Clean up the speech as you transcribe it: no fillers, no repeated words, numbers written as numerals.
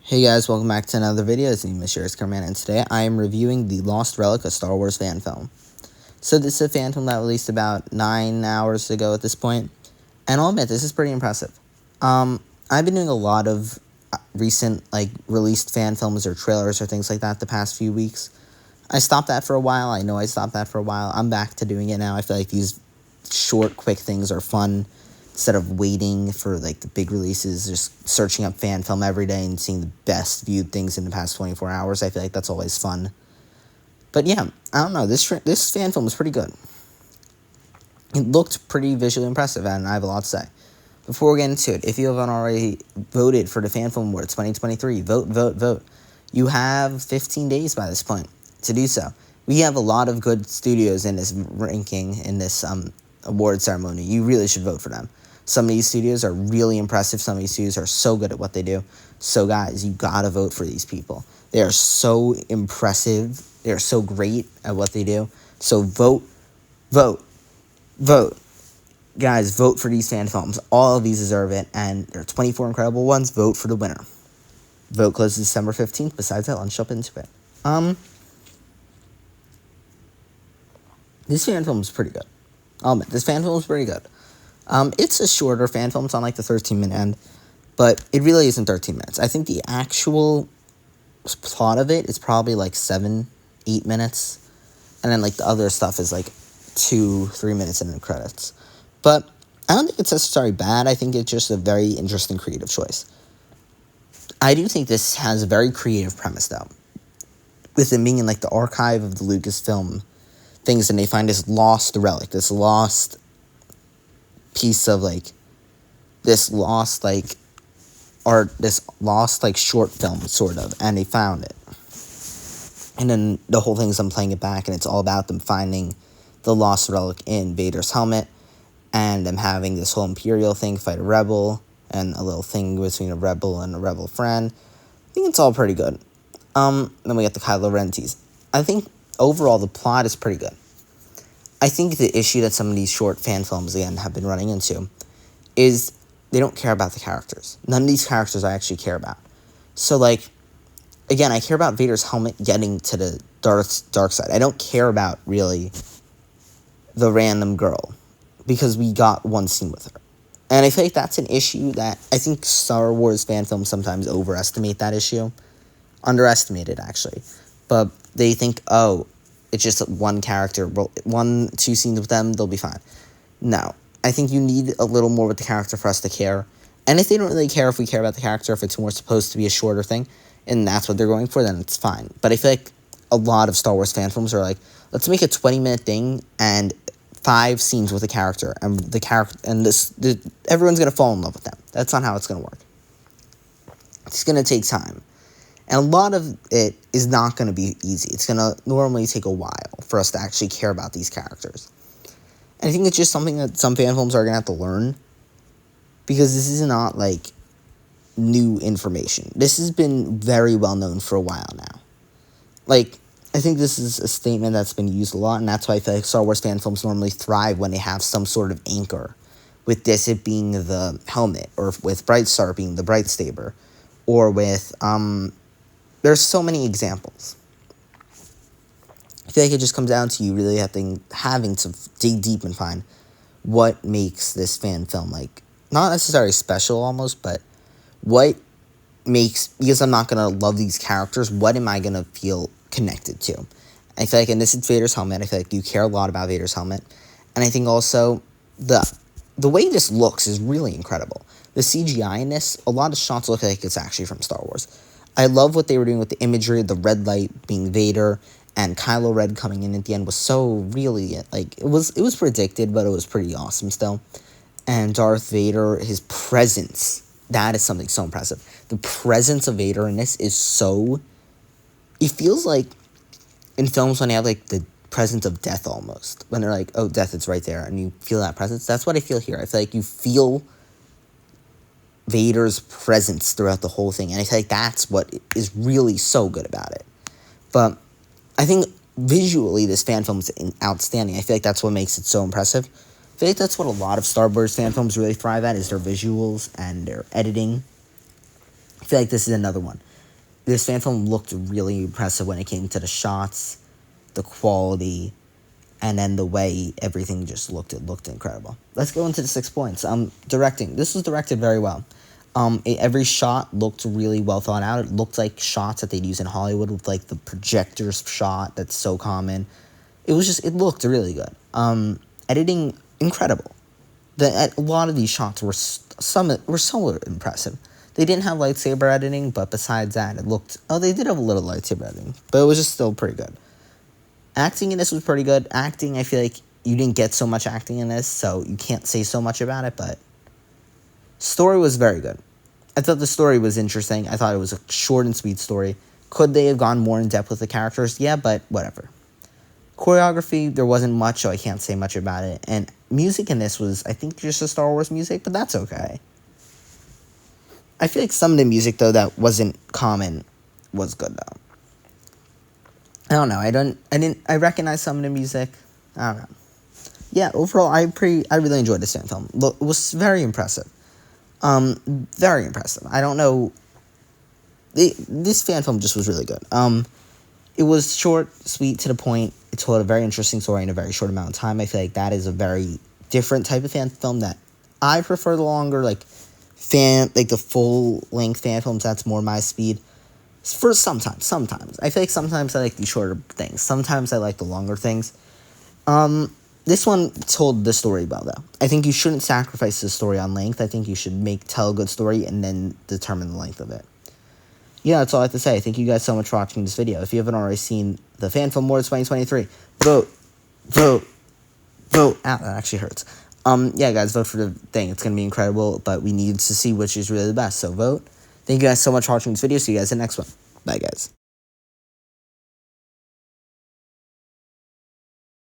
Hey guys, welcome back to another video. It's me, Mr. Carman, and today I am reviewing the Lost Relic, a Star Wars fan film. So this is a fan film that released about 9 hours ago at this point, and I'll admit, this is pretty impressive. I've been doing a lot of recent, released fan films or trailers or things like that the past few weeks. I stopped that for a while. I know I stopped that for a while. I'm back to doing it now. I feel like these short, quick things are fun. Instead of waiting for, the big releases, just searching up fan film every day and seeing the best viewed things in the past 24 hours. I feel like that's always fun. But yeah, I don't know. This fan film was pretty good. It looked pretty visually impressive, and I have a lot to say. Before we get into it, if you haven't already voted for the Fan Film Awards 2023, vote. You have 15 days by this point to do so. We have a lot of good studios in this ranking, in this award ceremony. You really should vote for them. Some of these studios are really impressive. Some of these studios are so good at what they do. So, guys, you gotta vote for these people. They are so impressive. They are so great at what they do. So, vote. Guys, vote for these fan films. All of these deserve it, and there are 24 incredible ones. Vote for the winner. Vote closes December 15th. Besides that, let's jump into it. This fan film is pretty good. I'll admit, this fan film is pretty good. It's a shorter fan film. It's on, the 13-minute end. But it really isn't 13 minutes. I think the actual plot of it is probably, 7-8 minutes. And then, the other stuff is, 2-3 minutes in the credits. But I don't think it's necessarily bad. I think it's just a very interesting creative choice. I do think this has a very creative premise, though. With it being in, the archive of the Lucasfilm things, and they find this lost relic, this lost piece of, this lost, art, this lost, short film, sort of, and they found it. And then the whole thing is them playing it back, and it's all about them finding the lost relic in Vader's helmet, and them having this whole Imperial thing, fight a rebel, and a little thing between a rebel and a rebel friend. I think it's all pretty good. Then we got the Kylo Ren tease. I think, overall, the plot is pretty good. I think the issue that some of these short fan films, again, have been running into is they don't care about the characters. None of these characters I actually care about. So, again, I care about Vader's helmet getting to the dark side. I don't care about, really, the random girl, because we got one scene with her. And I feel like that's an issue that I think Star Wars fan films sometimes overestimate that issue. Underestimate it, actually. But they think, oh, it's just one character, 1-2 scenes with them, they'll be fine. No. I think you need a little more with the character for us to care. And if they don't really care if we care about the character, if it's more supposed to be a shorter thing, and that's what they're going for, then it's fine. But I feel like a lot of Star Wars fan films are let's make a 20-minute thing and 5 scenes with a character, and the character, and everyone's going to fall in love with them. That's not how it's going to work. It's going to take time. And a lot of it is not going to be easy. It's going to normally take a while for us to actually care about these characters. And I think it's just something that some fan films are going to have to learn. Because this is not, new information. This has been very well known for a while now. I think this is a statement that's been used a lot. And that's why I feel like Star Wars fan films normally thrive when they have some sort of anchor. With this, it being the helmet. Or with Bright Star being the Bright Saber. Or with, there's so many examples. I feel like it just comes down to you really having to dig deep and find what makes this fan film, not necessarily special almost, but what makes, because I'm not going to love these characters, what am I going to feel connected to? I feel like, and this is Vader's helmet, I feel like you care a lot about Vader's helmet, and I think also the way this looks is really incredible. The CGI in this, a lot of shots look like it's actually from Star Wars. I love what they were doing with the imagery, the red light being Vader, and Kylo Ren coming in at the end was so really, it was predicted, but it was pretty awesome still. And Darth Vader, his presence, that is something so impressive. The presence of Vader in this is so, it feels like in films when they have, the presence of death almost. When they're oh, death is right there, and you feel that presence. That's what I feel here. I feel like you feel Vader's presence throughout the whole thing, and I feel like that's what is really so good about it. But I think visually this fan film is outstanding. I feel like that's what makes it so impressive. I feel like that's what a lot of Star Wars fan films really thrive at, is their visuals and their editing. I feel like this is another one. this fan film looked really impressive when it came to the shots, the quality, and then the way everything just looked. It looked incredible. Let's go into the 6 points. Directing. This was directed very well. Every shot looked really well thought out. It looked like shots that they'd use in Hollywood with like the projector shot that's so common. It looked really good. Editing, incredible. A lot of these shots were somewhat impressive. They didn't have lightsaber editing, but besides that, it looked... Oh, they did have a little lightsaber editing, but it was just still pretty good. Acting in this was pretty good. Acting, I feel like you didn't get so much acting in this, so you can't say so much about it, but... Story was very good. I thought the story was interesting. I thought it was a short and sweet story. Could they have gone more in depth with the characters? Yeah, but whatever. Choreography, there wasn't much, so I can't say much about it. And music in this was, I think, just a Star Wars music, but that's okay. I feel like some of the music, though, that wasn't common was good, though. I don't know. I recognize some of the music. I don't know. Yeah, overall, I really enjoyed this fan film. It was very impressive. Very impressive. I don't know. This fan film just was really good. It was short, sweet, to the point. It told a very interesting story in a very short amount of time. I feel like that is a very different type of fan film that I prefer. The longer, like the full-length fan films, that's more my speed. For sometimes. I feel like sometimes I like these shorter things. Sometimes I like the longer things. This one told the story well, though. I think you shouldn't sacrifice the story on length. I think you should tell a good story and then determine the length of it. Yeah, that's all I have to say. Thank you guys so much for watching this video. If you haven't already seen the Fan Film Awards 2023, vote. Ow, that actually hurts. Yeah, guys, vote for the thing. It's going to be incredible, but we need to see which is really the best, so vote. Thank you guys so much for watching this video. See you guys in the next one. Bye, guys.